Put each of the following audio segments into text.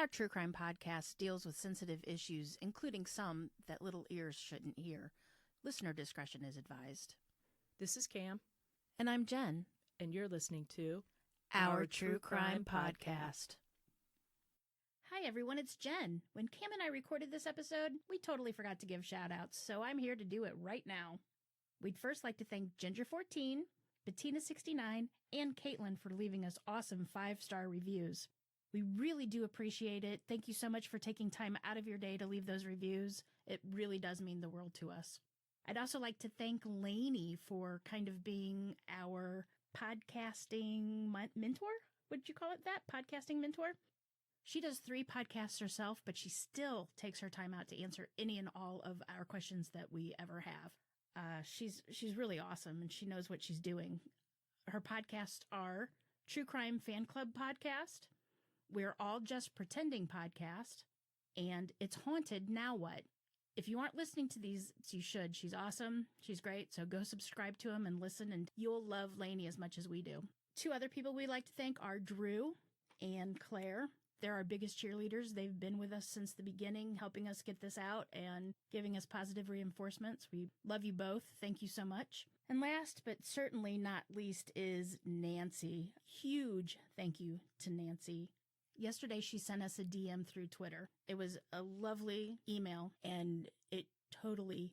Our true crime podcast deals with sensitive issues, including some that little ears shouldn't hear. Listener discretion is advised. This is Cam. And I'm Jen. And you're listening to Our True Crime Podcast. Hi, everyone. It's Jen. When Cam and I recorded this episode, we totally forgot to give shout-outs, so I'm here to do it right now. We'd first like to thank Ginger14, Bettina69, and Caitlin for leaving us awesome 5-star reviews. We really do appreciate it. Thank you so much for taking time out of your day to leave those reviews. It really does mean the world to us. I'd also like to thank Lainey for kind of being our podcasting mentor. Would you call it that? Podcasting mentor? She does 3 podcasts herself, but she still takes her time out to answer any and all of our questions that we ever have. She's really awesome, and she knows what she's doing. Her podcasts are True Crime Fan Club Podcast, We're All Just Pretending Podcast, and It's Haunted, Now What? If you aren't listening to these, you should. She's awesome. She's great. So go subscribe to them and listen, and you'll love Lainey as much as we do. 2 other people we'd like to thank are Drew and Claire. They're our biggest cheerleaders. They've been with us since the beginning, helping us get this out and giving us positive reinforcements. We love you both. Thank you so much. And last, but certainly not least, is Nancy. Huge thank you to Nancy. Yesterday, she sent us a DM through Twitter. It was a lovely email, and it totally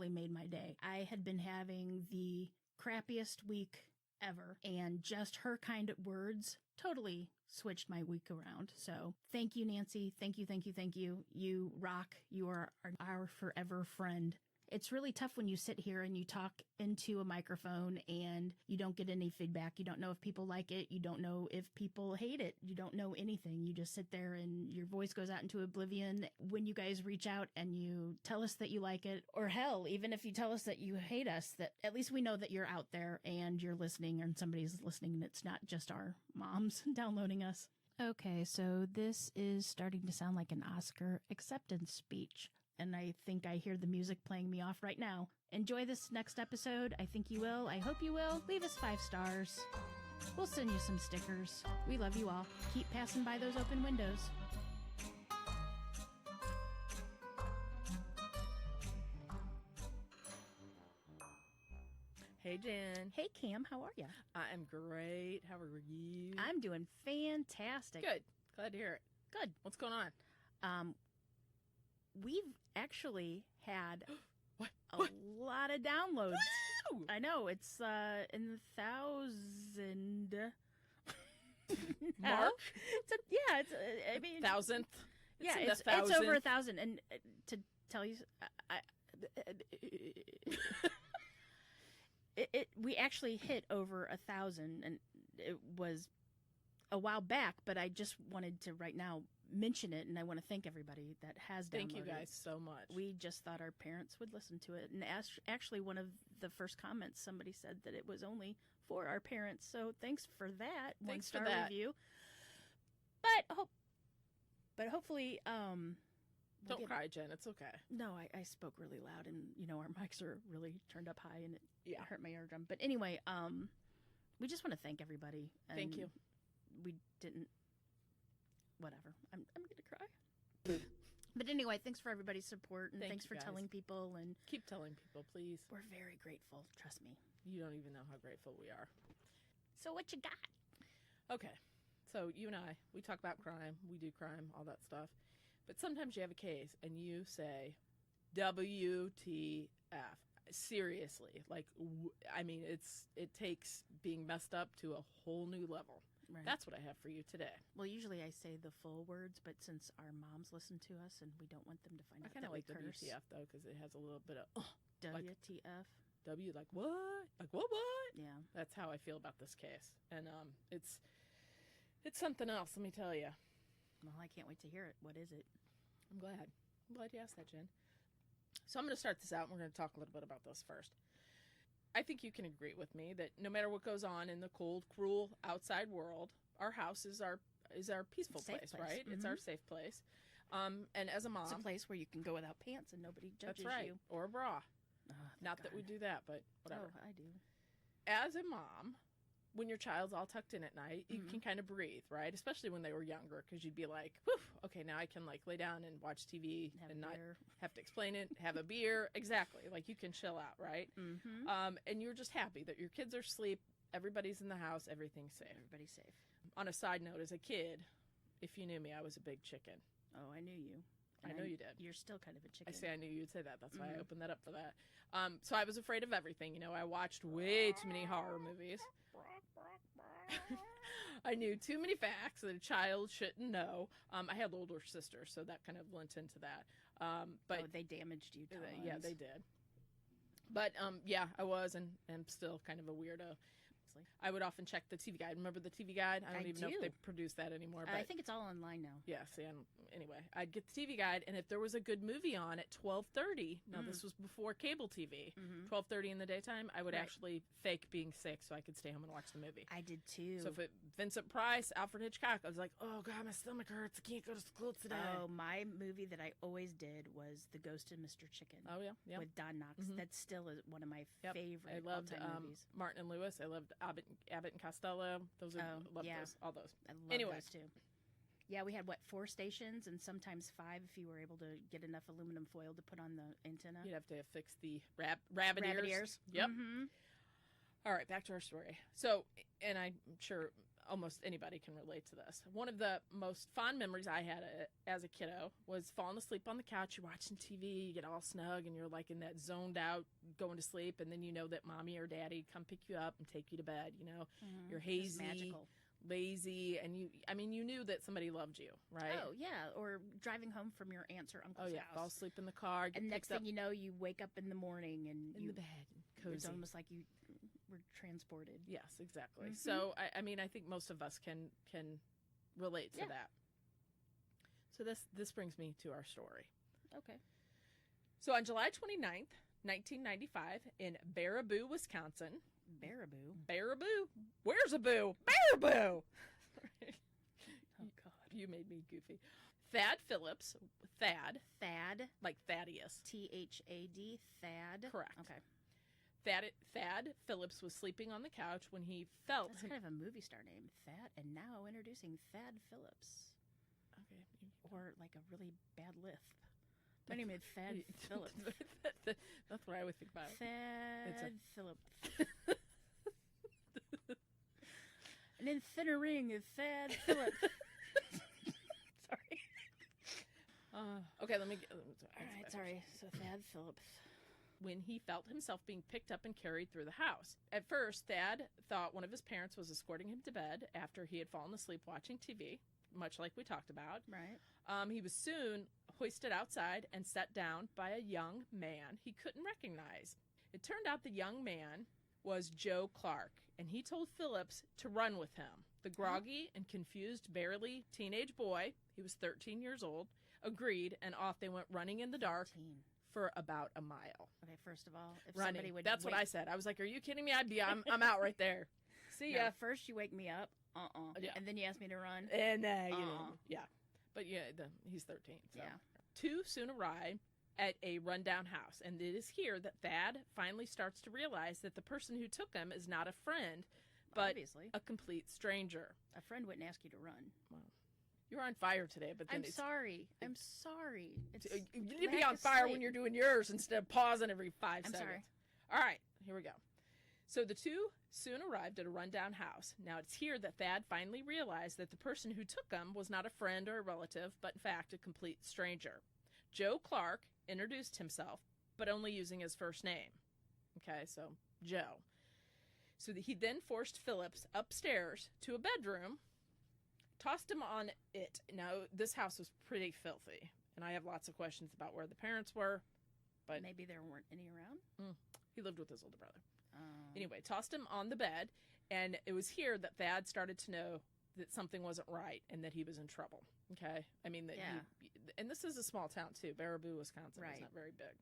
made my day. I had been having the crappiest week ever, and just her kind words totally switched my week around. So thank you, Nancy. Thank you. You rock. You are our forever friend. It's really tough when you sit here and you talk into a microphone and you don't get any feedback. You don't know if people like it. You don't know if people hate it. You don't know anything. You just sit there and your voice goes out into oblivion when you guys reach out and you tell us that you like it. Or hell, even if you tell us that you hate us, that at least we know that you're out there and you're listening and somebody's listening and it's not just our moms downloading us. Okay, so this is starting to sound like an Oscar acceptance speech. And I think I hear the music playing me off right now. Enjoy this next episode. I think you will. I hope you will. Leave us 5 stars. We'll send you some stickers. We love you all. Keep passing by those open windows. Hey, Jen. Hey, Cam. How are you? I am great. How are you? I'm doing fantastic. Good. Glad to hear it. Good. What's going on? We've actually had a lot of downloads. Woo! I know. It's in the 1,000 Mark? I mean... 1,000th? It's over 1,000. And to tell you... we actually hit over 1,000, and it was a while back, but I just wanted to right now mention it, and I want to thank everybody that has downloaded. Thank you guys so much. We just thought our parents would listen to it, and actually one of the first comments, somebody said that it was only for our parents, so thanks for that. Thanks for 1-star that. review. But hopefully... Don't cry, Jen. It's okay. No, I spoke really loud, and, our mics are really turned up high, and it hurt my eardrum. But anyway, we just want to thank everybody. And thank you. We didn't... Whatever. I'm going to cry. But anyway, thanks for everybody's support, and thanks for telling people. And keep telling people, please. We're very grateful. Trust me. You don't even know how grateful we are. So what you got? Okay. So you and I, we talk about crime. We do crime, all that stuff. But sometimes you have a case and you say, WTF. Seriously. Like, I mean, it takes being messed up to a whole new level. Right. That's what I have for you today. Well, usually I say the full words, but since our moms listen to us and we don't want them to find out that we curse. I kind of like WTF, though, because it has a little bit of... WTF? Like, W, like, what? Like, what? Yeah. That's how I feel about this case. And it's something else, let me tell you. Well, I can't wait to hear it. What is it? I'm glad you asked that, Jen. So I'm going to start this out, and we're going to talk a little bit about this first. I think you can agree with me that no matter what goes on in the cold, cruel outside world, our house is our peaceful place, right? Mm-hmm. It's our safe place. And as a mom... It's a place where you can go without pants and nobody judges that's right. you. Or a bra. Oh, Not God. that we do that, but whatever. Oh, I do. As a mom, when your child's all tucked in at night, you can kind of breathe, right? Especially when they were younger, because you'd be like, whew, okay, now I can like lay down and watch TV and not have to explain it, have a beer. Exactly. Like you can chill out, right? And you're just happy that your kids are asleep, everybody's in the house, everything's safe. Everybody's safe. On a side note, as a kid, if you knew me, I was a big chicken. Oh, I knew you. I know you did. You're still kind of a chicken. I say I knew you'd say that. That's why I opened that up for that. So I was afraid of everything. You know, I watched way too many horror movies. I knew too many facts that a child shouldn't know. I had older sisters, so that kind of lent into that. But they damaged you tons. Yeah, they did. But yeah, I was and am still kind of a weirdo. I would often check the TV Guide. Remember the TV Guide? I don't even know if they produce that anymore. But I think it's all online now. Yeah, see, anyway, I'd get the TV Guide, and if there was a good movie on at 12:30, now this was before cable TV, 12:30 in the daytime, I would actually fake being sick so I could stay home and watch the movie. I did too. So if Vincent Price, Alfred Hitchcock, I was like, oh God, my stomach hurts. I can't go to school today. Oh, my movie that I always did was The Ghost of Mr. Chicken. Oh, yeah. Yeah. With Don Knotts. That still is one of my favorite I loved all-time movies. Martin and Lewis. I loved Abbott and Costello. Those are those, all those. I love those too. Yeah, we had 4 stations and sometimes 5 if you were able to get enough aluminum foil to put on the antenna. You'd have to fix the rabbit ears. Yep. All right, back to our story. So, and I'm sure almost anybody can relate to this. One of the most fond memories I had as a kiddo was falling asleep on the couch. You're watching TV, you get all snug, and you're like in that zoned out, going to sleep, and then you know that mommy or daddy come pick you up and take you to bed. You know, you're hazy, lazy, and you knew that somebody loved you, right? Oh yeah, or driving home from your aunt's or uncle's house. Fall asleep in the car, and next thing you know, you wake up in the morning and in the bed, cozy. It's almost like you were transported. Yes, exactly. So I think most of us can relate to that. So this brings me to our story. Okay. So on July 29th, 1995, in Baraboo, Wisconsin. Baraboo? Where's a boo? Baraboo! Oh, God. You made me goofy. Thad Phillips. Thad. Like Thaddeus. Thad. Thad. Correct. Okay. Thad Phillips was sleeping on the couch when he felt... That's kind of a movie star name. Thad. And now introducing Thad Phillips. Okay. Or like a really bad lisp. My name is Thad Phillips. That's what I would think about. Thad Phillips. And then thinner ring is Thad Phillips. Sorry. Okay, let me all right, sorry. So Thad Phillips. When he felt himself being picked up and carried through the house. At first, Thad thought one of his parents was escorting him to bed after he had fallen asleep watching TV, much like we talked about. Right. He was soon hoisted outside and set down by a young man he couldn't recognize. It turned out the young man was Joe Clark, and he told Phillips to run with him. The groggy and confused, barely teenage boy, he was 13 years old, agreed, and off they went running in the dark. 13. For about a mile. Okay, first of all, if running. Somebody would That's what I said. I was like, "Are you kidding me? I'm out right there." See ya. First you wake me up, yeah. And then you ask me to run, and yeah. But yeah, he's 13. So. Yeah. 2 soon arrive at a rundown house, and it is here that Thad finally starts to realize that the person who took him is not a friend, but obviously a complete stranger. A friend wouldn't ask you to run. Well. You're on fire today, but then I'm sorry. You need to be on fire when you're doing yours instead of pausing every 5 seconds. I'm sorry. All right, here we go. So the 2 soon arrived at a rundown house. Now it's here that Thad finally realized that the person who took him was not a friend or a relative, but in fact a complete stranger. Joe Clark introduced himself, but only using his first name. Okay, so Joe. So he then forced Phillips upstairs to a bedroom, tossed him on it. Now, this house was pretty filthy, and I have lots of questions about where the parents were, but... Maybe there weren't any around? He lived with his older brother. Anyway, tossed him on the bed, and it was here that Thad started to know that something wasn't right and that he was in trouble, okay? I mean, and this is a small town, too. Baraboo, Wisconsin. Right. It's not very big.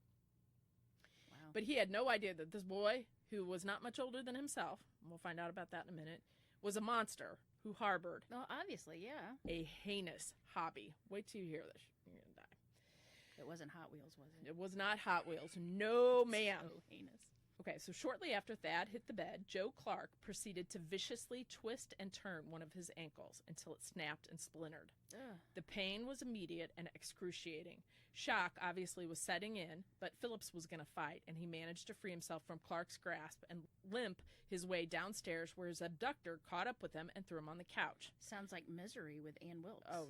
Wow. But he had no idea that this boy, who was not much older than himself, and we'll find out about that in a minute, was a monster who harbored... Well, obviously, yeah. ...a heinous hobby. Wait till you hear this. You're going to die. It wasn't Hot Wheels, was it? It was not Hot Wheels. No, ma'am. So heinous. Okay, so shortly after Thad hit the bed, Joe Clark proceeded to viciously twist and turn one of his ankles until it snapped and splintered. Ugh. The pain was immediate and excruciating. Shock obviously was setting in, but Phillips was going to fight, and he managed to free himself from Clark's grasp and limp his way downstairs, where his abductor caught up with him and threw him on the couch. Sounds like Misery with Ann Wilkes. Oh,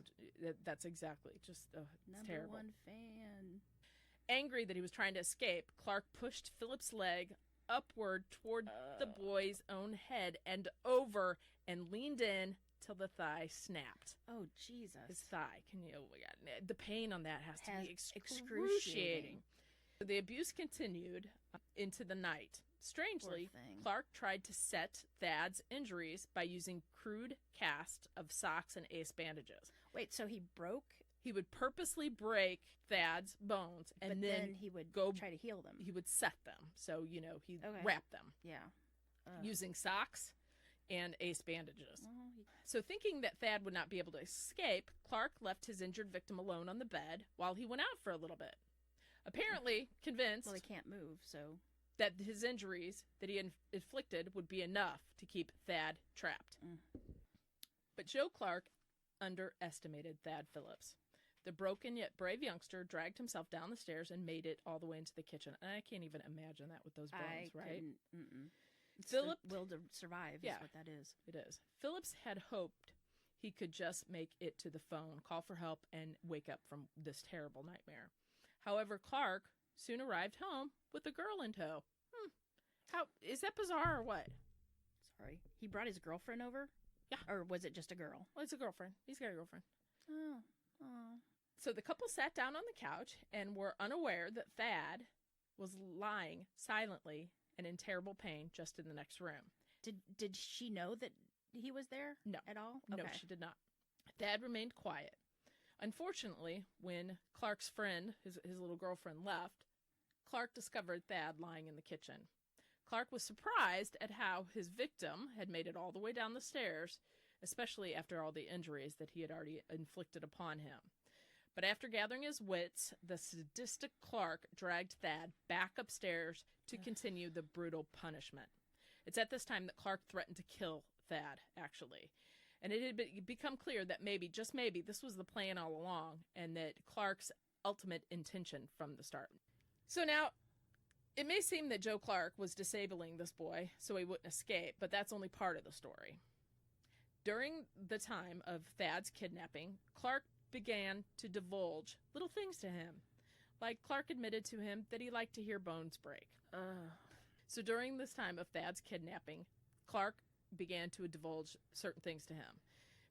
that's exactly. Just it's Number terrible. one fan. Angry that he was trying to escape, Clark pushed Phillips' leg upward toward the boy's own head and over and leaned in till the thigh snapped. Oh, Jesus. His thigh. Can you? Oh my God. The pain on that has to be excruciating. The abuse continued into the night. Strangely, Poor thing. Clark tried to set Thad's injuries by using crude casts of socks and ace bandages. Wait, so he broke? He would purposely break Thad's bones, and but then he would go try to heal them. He would set them. So, he'd Okay. wrap them. Yeah. Using socks and ace bandages. Well, So thinking that Thad would not be able to escape, Clark left his injured victim alone on the bed while he went out for a little bit. Apparently convinced well, he can't move, so... that his injuries that he inflicted would be enough to keep Thad trapped. But Joe Clark underestimated Thad Phillips. The broken yet brave youngster dragged himself down the stairs and made it all the way into the kitchen. And I can't even imagine that with those bones, right? It's Philip the will to survive is what that is. It is. Phillips had hoped he could just make it to the phone, call for help, and wake up from this terrible nightmare. However, Clark soon arrived home with a girl in tow. How is that bizarre or what? Sorry. He brought his girlfriend over? Yeah. Or was it just a girl? Well, it's a girlfriend. He's got a girlfriend. Oh. So the couple sat down on the couch and were unaware that Thad was lying silently and in terrible pain just in the next room. Did she know that he was there? No. At all? No, Okay. she did not. Thad remained quiet. Unfortunately, when Clark's friend, his little girlfriend, left, Clark discovered Thad lying in the kitchen. Clark was surprised at how his victim had made it all the way down the stairs, especially after all the injuries that he had already inflicted upon him. But after gathering his wits, the sadistic Clark dragged Thad back upstairs to continue the brutal punishment. It's at this time that Clark threatened to kill Thad, actually. And it had become clear that maybe, just maybe, this was the plan all along, and that Clark's ultimate intention from the start. So now, it may seem that Joe Clark was disabling this boy so he wouldn't escape, but that's only part of the story. During the time of Thad's kidnapping, Clark began to divulge little things to him. Like Clark admitted to him that he liked to hear bones break. So during this time of Thad's kidnapping, Clark began to divulge certain things to him.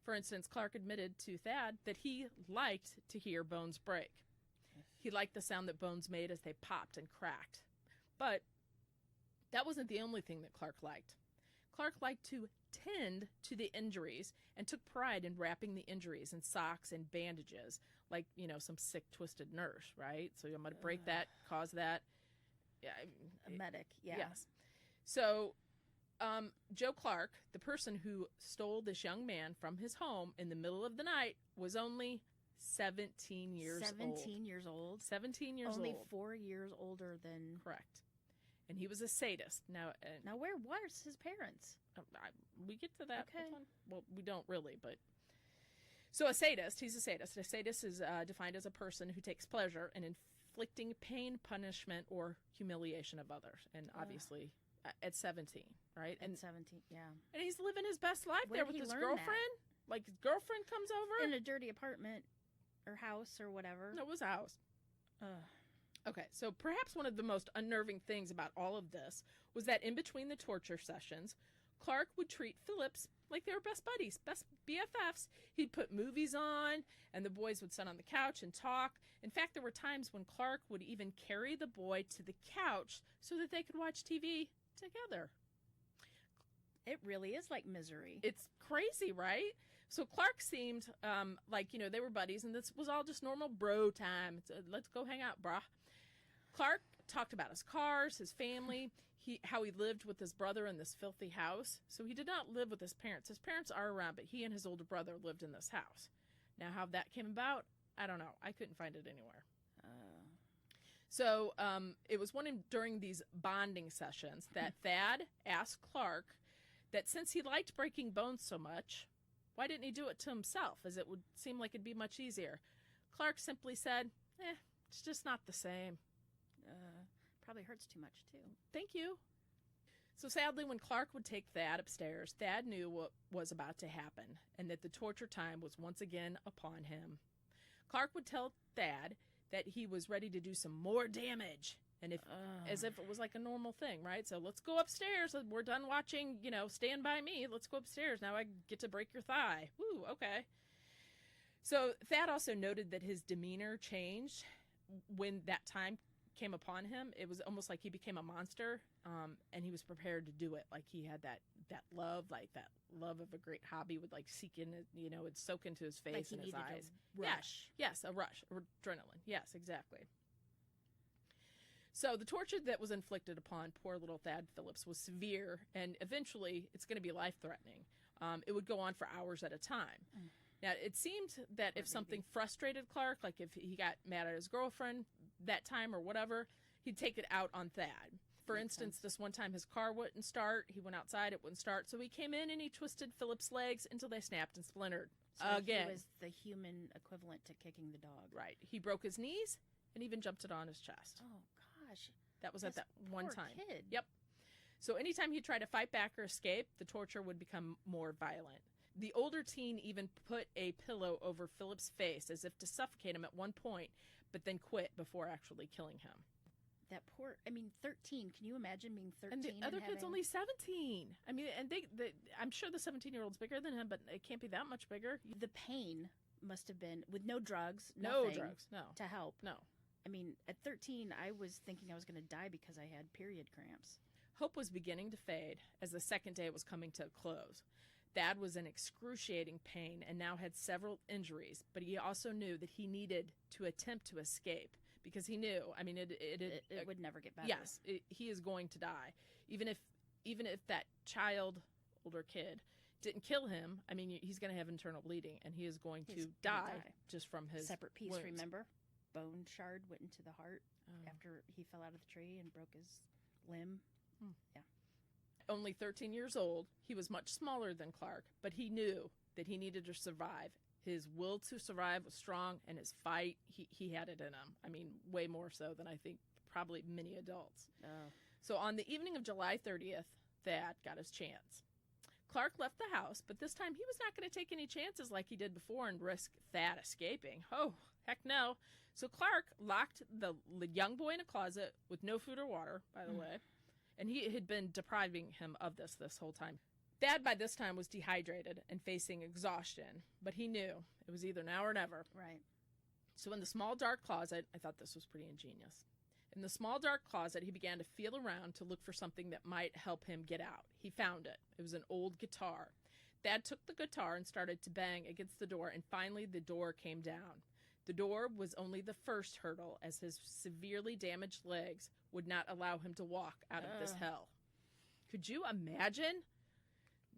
For instance, Clark admitted to Thad that he liked to hear bones break. He liked the sound that bones made as they popped and cracked. But that wasn't the only thing that Clark liked. Clark liked to tend to the injuries and took pride in wrapping the injuries in socks and bandages, like, some sick, twisted nurse, right? So I'm going to break that, cause that. Yeah, A medic, yeah. Yes. So Joe Clark, the person who stole this young man from his home in the middle of the night, was only 17 years old. 17 years old? 17 years Only old. 4 years older than... Correct. And he was a sadist. Now where was his parents? We get to that. Okay. Well, we don't really, but... So a sadist, he's a sadist. A sadist is defined as a person who takes pleasure in inflicting pain, punishment, or humiliation of others. And obviously, at 17, right? At 17, yeah. And he's living his best life Where there did with he his learn girlfriend. Like, his girlfriend comes over. In a dirty apartment or house or whatever. No, it was a house. Okay, so perhaps one of the most unnerving things about all of this was that in between the torture sessions, Clark would treat Phillips like they were best buddies, best BFFs. He'd put movies on, and the boys would sit on the couch and talk. In fact, there were times when Clark would even carry the boy to the couch so that they could watch TV together. It really is like Misery. It's crazy, right? So Clark seemed like, they were buddies, and this was all just normal bro time. Let's go hang out, brah. Clark talked about his cars, his family, how he lived with his brother in this filthy house. So he did not live with his parents. His parents are around, but he and his older brother lived in this house. Now, how that came about, I don't know. I couldn't find it anywhere. So it was during these bonding sessions that Thad asked Clark that since he liked breaking bones so much, why didn't he do it to himself, as it would seem like it'd be much easier? Clark simply said, it's just not the same. Probably hurts too much, too. Thank you. So sadly, when Clark would take Thad upstairs, Thad knew what was about to happen and that the torture time was once again upon him. Clark would tell Thad that he was ready to do some more damage, and as if it was like a normal thing, right? So let's go upstairs. We're done watching, Stand By Me. Let's go upstairs. Now I get to break your thigh. Woo, okay. So Thad also noted that his demeanor changed when that time came upon him. It was almost like he became a monster, and he was prepared to do it. Like he had that love, like that love of a great hobby would like seek in, would soak into his face like and his eyes. Rush. Yes, a rush, adrenaline. Yes, exactly. So the torture that was inflicted upon poor little Thad Phillips was severe, and eventually it's going to be life-threatening. It would go on for hours at a time. Now, it seemed that if something frustrated Clark, like if he got mad at his girlfriend that time or whatever, he'd take it out on Thad. For instance, this one time his car wouldn't start. He went outside, it wouldn't start. So he came in and he twisted Philip's legs until they snapped and splintered. So again. He was the human equivalent to kicking the dog. Right. He broke his knees and even jumped it on his chest. Oh, gosh. That was at that one time. Kid. Yep. So anytime he tried to fight back or escape, the torture would become more violent. The older teen even put a pillow over Philip's face as if to suffocate him at one point, but then quit before actually killing him. That poor, 13. Can you imagine being 13? And the other kid's only 17. I mean, and I'm sure the 17-year-old's bigger than him, but it can't be that much bigger. The pain must have been, with no drugs, no nothing drugs, no. to help. No. I mean, at 13, I was thinking I was going to die because I had period cramps. Hope was beginning to fade as the second day was coming to a close. Thad was in excruciating pain and now had several injuries, but he also knew that he needed to attempt to escape because he knew, it would never get better. Yes, he is going to die. Even if that child, older kid, didn't kill him, he's going to have internal bleeding and he is going to die just from his separate piece, wounds. Remember? Bone shard went into the heart after he fell out of the tree and broke his limb. Yeah. Only 13 years old, he was much smaller than Clark, but he knew that he needed to survive. His will to survive was strong, and his fight, he had it in him. Way more so than I think probably many adults. So on the evening of July 30th, Thad got his chance. Clark left the house, but this time he was not going to take any chances like he did before and risk Thad escaping. Oh, heck no. So Clark locked the young boy in a closet with no food or water, by the way. And he had been depriving him of this whole time. Thad, by this time, was dehydrated and facing exhaustion, but he knew it was either now or never. Right. So in the small, dark closet, I thought this was pretty ingenious. In the small, dark closet, he began to feel around to look for something that might help him get out. He found it. It was an old guitar. Thad took the guitar and started to bang against the door, and finally the door came down. The door was only the first hurdle, as his severely damaged legs would not allow him to walk out of this hell. Could you imagine?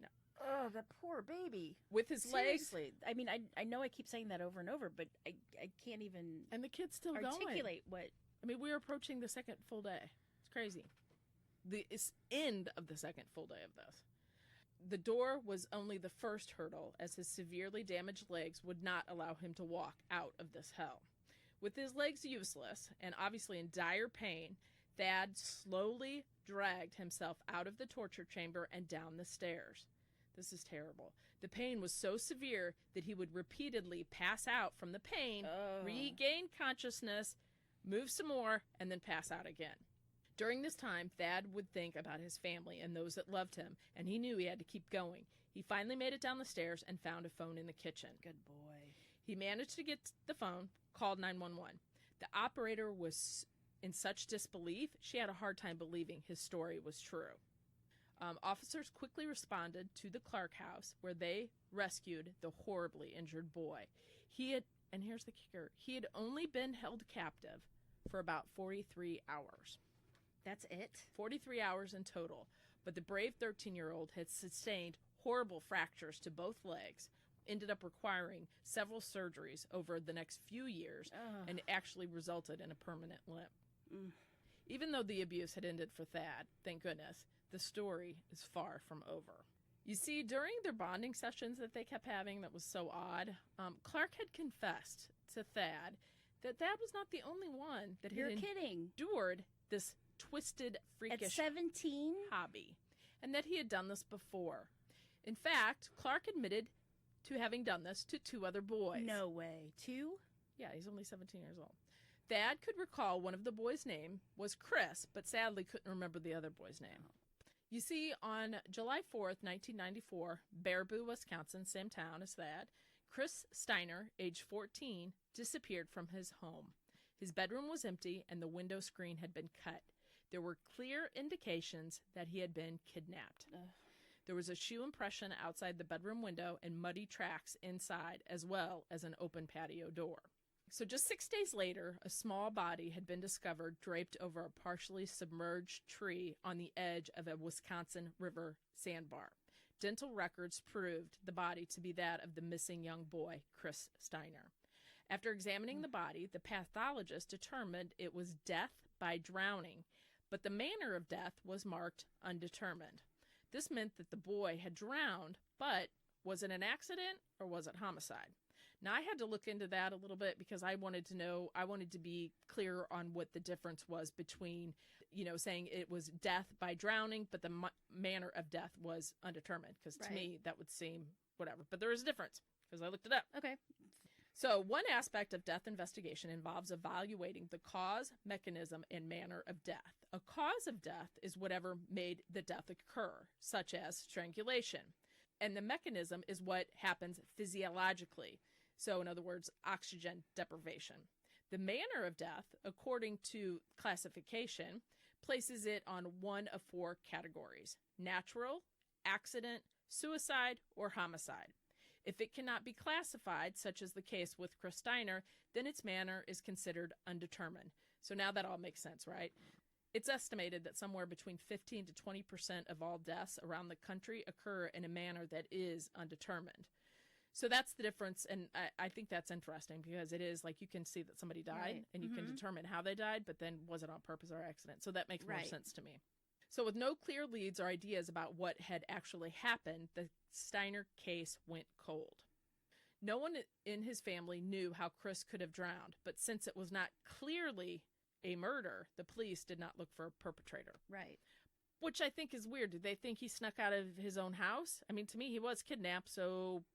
No. Oh, the poor baby. With his Seriously. legs. I know I keep saying that over and over, but I can't even and the kid's still articulate going. what. We're approaching the second full day. It's crazy. The end of the second full day of this. The door was only the first hurdle, as his severely damaged legs would not allow him to walk out of this hell. With his legs useless, and obviously in dire pain, Thad slowly dragged himself out of the torture chamber and down the stairs. This is terrible. The pain was so severe that he would repeatedly pass out from the pain, regain consciousness, move some more, and then pass out again. During this time, Thad would think about his family and those that loved him, and he knew he had to keep going. He finally made it down the stairs and found a phone in the kitchen. Good boy. He managed to get the phone, called 911. The operator was in such disbelief, she had a hard time believing his story was true. Officers quickly responded to the Clark house, where they rescued the horribly injured boy. And here's the kicker, he had only been held captive for about 43 hours. That's it? 43 hours in total. But the brave 13-year-old had sustained horrible fractures to both legs, ended up requiring several surgeries over the next few years, and actually resulted in a permanent limp. Even though the abuse had ended for Thad, thank goodness, the story is far from over. You see, during their bonding sessions that they kept having that was so odd, Clark had confessed to Thad that Thad was not the only one that had endured this twisted, freakish At 17? hobby, and that he had done this before. In fact, Clark admitted to having done this to 2 other boys. No way. 2? Yeah, he's only 17 years old. Thad could recall one of the boys' name was Chris, but sadly couldn't remember the other boy's name. You see, on July 4th, 1994, Baraboo, Wisconsin, same town as Thad, Chris Steiner, age 14, disappeared from his home. His bedroom was empty and the window screen had been cut. There were clear indications that he had been kidnapped. There was a shoe impression outside the bedroom window and muddy tracks inside, as well as an open patio door. So just 6 days later, a small body had been discovered draped over a partially submerged tree on the edge of a Wisconsin River sandbar. Dental records proved the body to be that of the missing young boy, Chris Steiner. After examining the body, the pathologist determined it was death by drowning, but the manner of death was marked undetermined. This meant that the boy had drowned, but was it an accident or was it homicide? Now, I had to look into that a little bit because I wanted to be clear on what the difference was between, saying it was death by drowning, but the manner of death was undetermined. Because to me, that would seem whatever. But there is a difference because I looked it up. Okay. So one aspect of death investigation involves evaluating the cause, mechanism, and manner of death. A cause of death is whatever made the death occur, such as strangulation. And the mechanism is what happens physiologically. So, in other words, oxygen deprivation. The manner of death, according to classification, places it on one of 4 categories: natural, accident, suicide, or homicide. If it cannot be classified, such as the case with Chris Steiner, then its manner is considered undetermined. So now that all makes sense, right? It's estimated that somewhere between 15 to 20% of all deaths around the country occur in a manner that is undetermined. So that's the difference, and I think that's interesting because it is like you can see that somebody died, and you can determine how they died, but then was it on purpose or accident? So that makes more sense to me. So with no clear leads or ideas about what had actually happened, the Steiner case went cold. No one in his family knew how Chris could have drowned, but since it was not clearly a murder, the police did not look for a perpetrator. Right. Which I think is weird. Did they think he snuck out of his own house? I mean, to me, he was kidnapped, so...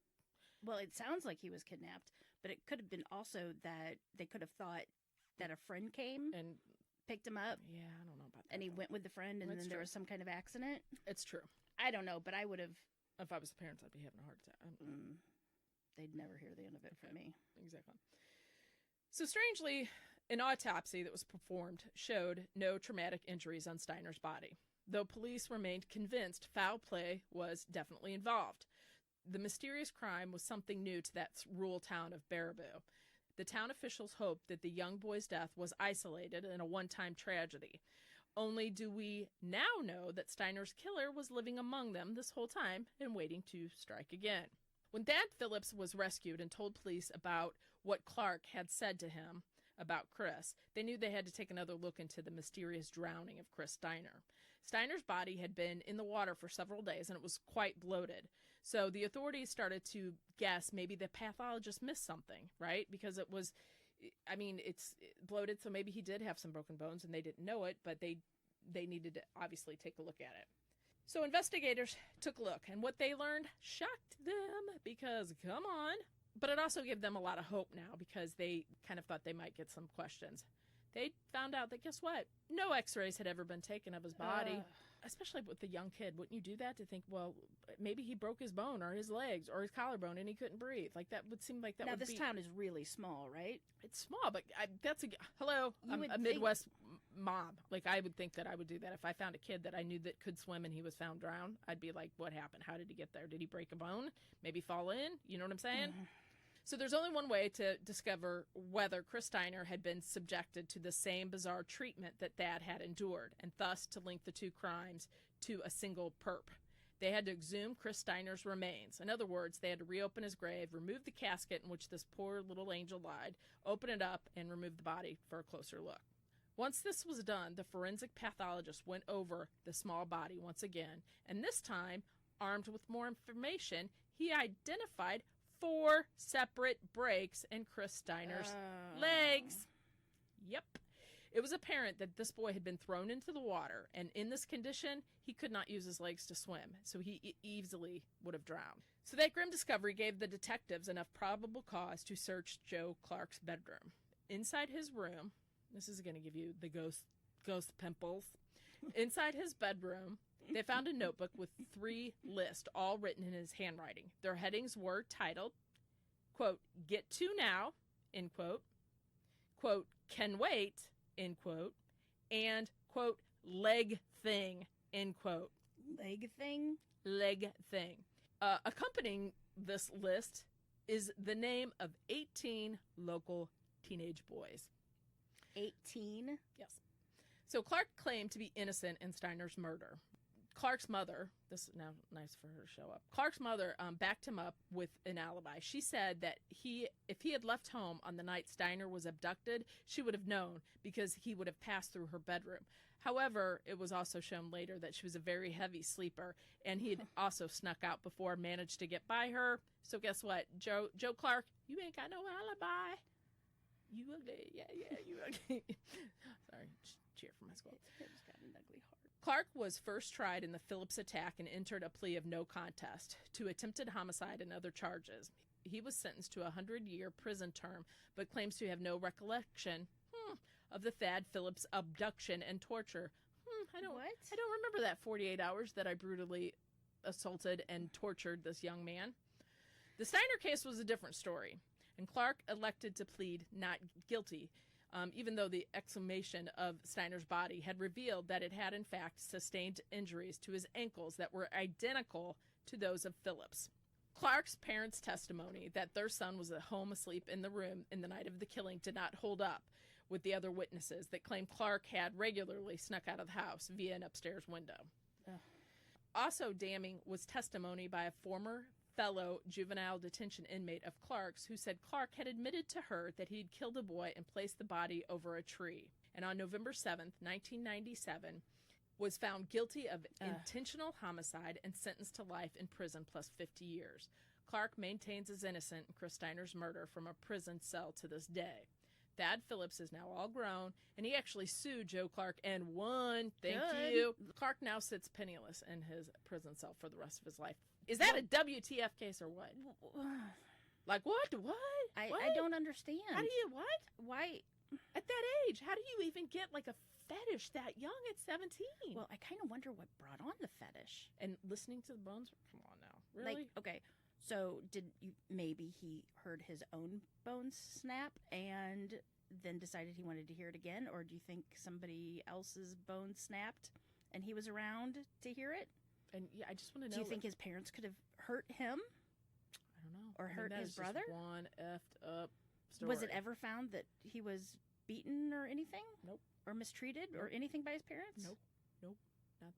Well, it sounds like he was kidnapped, but it could have been also that they could have thought that a friend came and picked him up. Yeah, I don't know about that. And he went with the friend, and then there was some kind of accident. It's true. I don't know, but I would have... If I was the parents, I'd be having a heart attack. They'd never hear the end of it from me. Exactly. So strangely, an autopsy that was performed showed no traumatic injuries on Steiner's body, though police remained convinced foul play was definitely involved. The mysterious crime was something new to that rural town of Baraboo. The town officials hoped that the young boy's death was isolated and a one-time tragedy. Only do we now know that Steiner's killer was living among them this whole time and waiting to strike again. When Thad Phillips was rescued and told police about what Clark had said to him about Chris, they knew they had to take another look into the mysterious drowning of Chris Steiner. Steiner's body had been in the water for several days and it was quite bloated. So the authorities started to guess maybe the pathologist missed something, right? Because it was, it's bloated, so maybe he did have some broken bones and they didn't know it, but they needed to obviously take a look at it. So investigators took a look, and what they learned shocked them because, come on. But it also gave them a lot of hope now because they kind of thought they might get some questions. They found out that, guess what? No x-rays had ever been taken of his body, especially with the young kid. Wouldn't you do that to think, well, maybe he broke his bone or his legs or his collarbone and he couldn't breathe? Like, that would seem like that would be... Now, this town is really small, right? It's small, but I'm a Midwest mom. Like, I would think that I would do that. If I found a kid that I knew that could swim and he was found drowned, I'd be like, what happened? How did he get there? Did he break a bone? Maybe fall in? You know what I'm saying? Mm-hmm. So there's only one way to discover whether Chris Steiner had been subjected to the same bizarre treatment that Thad had endured, and thus to link the two crimes to a single perp. They had to exhume Chris Steiner's remains. In other words, they had to reopen his grave, remove the casket in which this poor little angel lied, open it up, and remove the body for a closer look. Once this was done, the forensic pathologist went over the small body once again, and this time, armed with more information, he identified 4 separate breaks in Chris Steiner's legs. Yep. It was apparent that this boy had been thrown into the water, and in this condition, he could not use his legs to swim, so he easily would have drowned. So that grim discovery gave the detectives enough probable cause to search Joe Clark's bedroom. Inside his room, this is going to give you the ghost pimples. Inside his bedroom, they found a notebook with 3 lists, all written in his handwriting. Their headings were titled, quote, "Get to now," end quote, quote, "Can wait," end quote, and, quote, "Leg thing," end quote. Leg thing? Leg thing. Accompanying this list is the name of 18 local teenage boys. 18? Yes. So Clark claimed to be innocent in Steiner's murder. Clark's mother, this is now nice for her to show up. Clark's mother backed him up with an alibi. She said that if he had left home on the night Steiner was abducted, she would have known because he would have passed through her bedroom. However, it was also shown later that she was a very heavy sleeper, and he had also snuck out before, managed to get by her. So guess what? Joe Clark, you ain't got no alibi. You ugly. Yeah, you ugly. Sorry, cheer for my school. It's got an ugly heart. Clark was first tried in the Phillips attack and entered a plea of no contest to attempted homicide and other charges. He was sentenced to a 100-year prison term, but claims to have no recollection of the Thad Phillips abduction and torture. I don't remember that 48 hours that I brutally assaulted and tortured this young man. The Steiner case was a different story, and Clark elected to plead not guilty, even though the exhumation of Steiner's body had revealed that it had in fact sustained injuries to his ankles that were identical to those of Phillips. Clark's parents' testimony that their son was at home asleep in the room in the night of the killing did not hold up with the other witnesses that claimed Clark had regularly snuck out of the house via an upstairs window. Ugh. Also damning was testimony by a former fellow juvenile detention inmate of Clark's who said Clark had admitted to her that he had killed a boy and placed the body over a tree. And on November 7th, 1997, was found guilty of intentional homicide and sentenced to life in prison plus 50 years. Clark maintains his innocence in Chris Steiner's murder from a prison cell to this day. Thad Phillips is now all grown, and he actually sued Joe Clark and won. Thank you. Clark now sits penniless in his prison cell for the rest of his life. Is that a WTF case or what? Like what? What? I don't understand. How do you, what? Why? At that age, how do you even get like a fetish that young at 17? Well, I kind of wonder what brought on the fetish. And listening to the bones? Come on now. Really? Like, okay. So maybe he heard his own bones snap and then decided he wanted to hear it again? Or do you think somebody else's bones snapped and he was around to hear it? And yeah, I just want to know. Do you think his parents could have hurt him? I don't know. Or hurt his brother? Just one effed up story. Was it ever found that he was beaten or anything? Nope. Or mistreated or anything by his parents? Nope. No.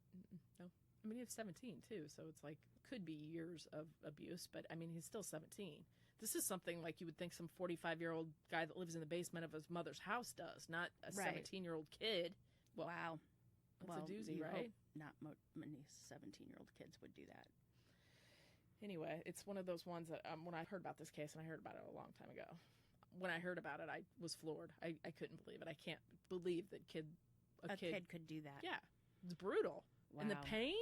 I mean, he was 17 too, so it's like could be years of abuse, but I mean, he's still 17. This is something like you would think some 45-year-old guy that lives in the basement of his mother's house does, not a 17-year-old kid. Well, wow. That's a doozy, right? Not many 17-year-old kids would do that. Anyway, it's one of those ones that when I heard about this case, and I heard about it a long time ago, when I heard about it, I was floored. I couldn't believe it. I can't believe that a kid could do that. Yeah. It's brutal. Wow. And the pain?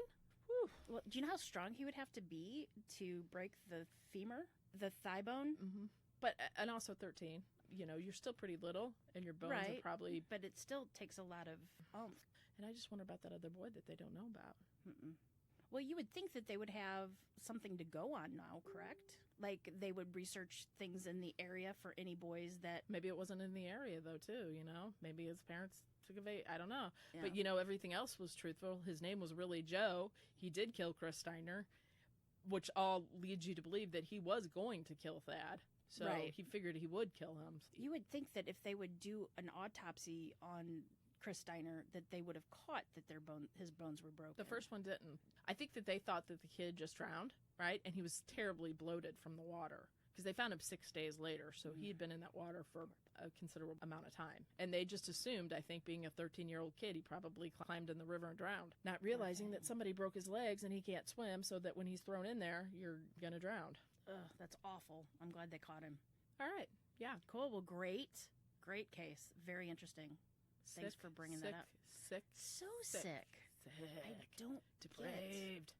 Whew. Well, do you know how strong he would have to be to break the femur, the thigh bone? Mm-hmm. And also 13. You know, you're still pretty little, and your bones are probably... But it still takes a lot of oomph. And I just wonder about that other boy that they don't know about. Mm-mm. Well, you would think that they would have something to go on now, correct? Like, they would research things in the area for any boys that... Maybe it wasn't in the area, though, too, you know? Maybe his parents took a I don't know. Yeah. But, you know, everything else was truthful. His name was really Joe. He did kill Chris Steiner, which all leads you to believe that he was going to kill Thad. So he figured he would kill him. You would think that if they would do an autopsy on Chris Steiner, that they would have caught that his bones were broken. The first one didn't. I think that they thought that the kid just drowned, right? And he was terribly bloated from the water because they found him 6 days later. So he had been in that water for a considerable amount of time. And they just assumed, I think, being a 13-year-old kid, he probably climbed in the river and drowned, not realizing that somebody broke his legs and he can't swim, so that when he's thrown in there, you're going to drown. Ugh, that's awful. I'm glad they caught him. All right. Yeah. Cool. Well, great case. Very interesting. Thanks for bringing that up. Sick. So sick. I don't depraved.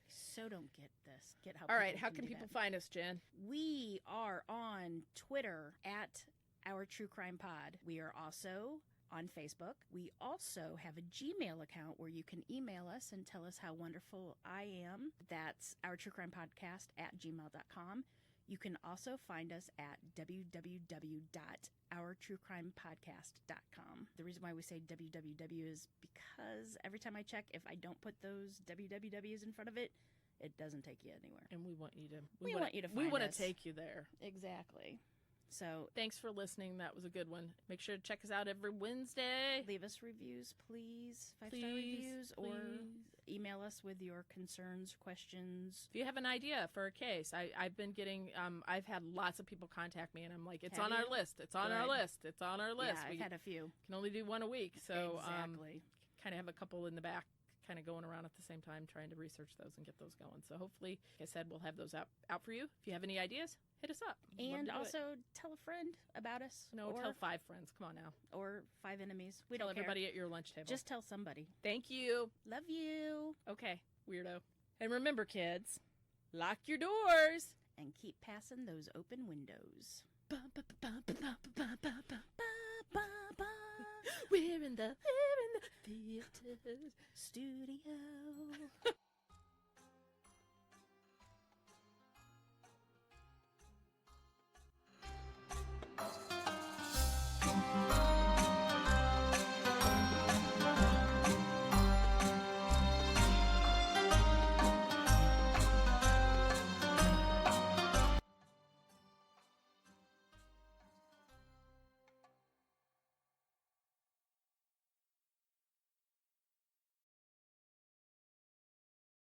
So don't get this. Get how. All right. How can people find us, Jen? We are on Twitter at Our True Crime Pod. We are also on Facebook. We also have a Gmail account where you can email us and tell us how wonderful I am. That's ourtruecrimepodcast@gmail.com. You can also find us at www.ourtruecrimepodcast.com. The reason why we say www is because every time I check, if I don't put those wwws in front of it, it doesn't take you anywhere. And we want you to. We want you to find us. We want to take you there. Exactly. So thanks for listening. That was a good one. Make sure to check us out every Wednesday. Leave us reviews, please. 5-star reviews. Or email us with your concerns, questions. If you have an idea for a case, I've been getting, I've had lots of people contact me, and I'm like, it's on our list. It's on our list. It's on our list. Yeah, I've had a few. Can only do one a week. So exactly. Kind of have a couple in the back kind of going around at the same time, trying to research those and get those going. So hopefully, like I said, we'll have those out for you. If you have any ideas, hit us up. And also tell a friend about us. No, tell 5 friends. Come on now. Or 5 enemies. We tell don't everybody care. At your lunch table. Just tell somebody. Thank you. Love you. Okay, weirdo. And remember, kids, lock your doors. And keep passing those open windows. We're in the theater studio.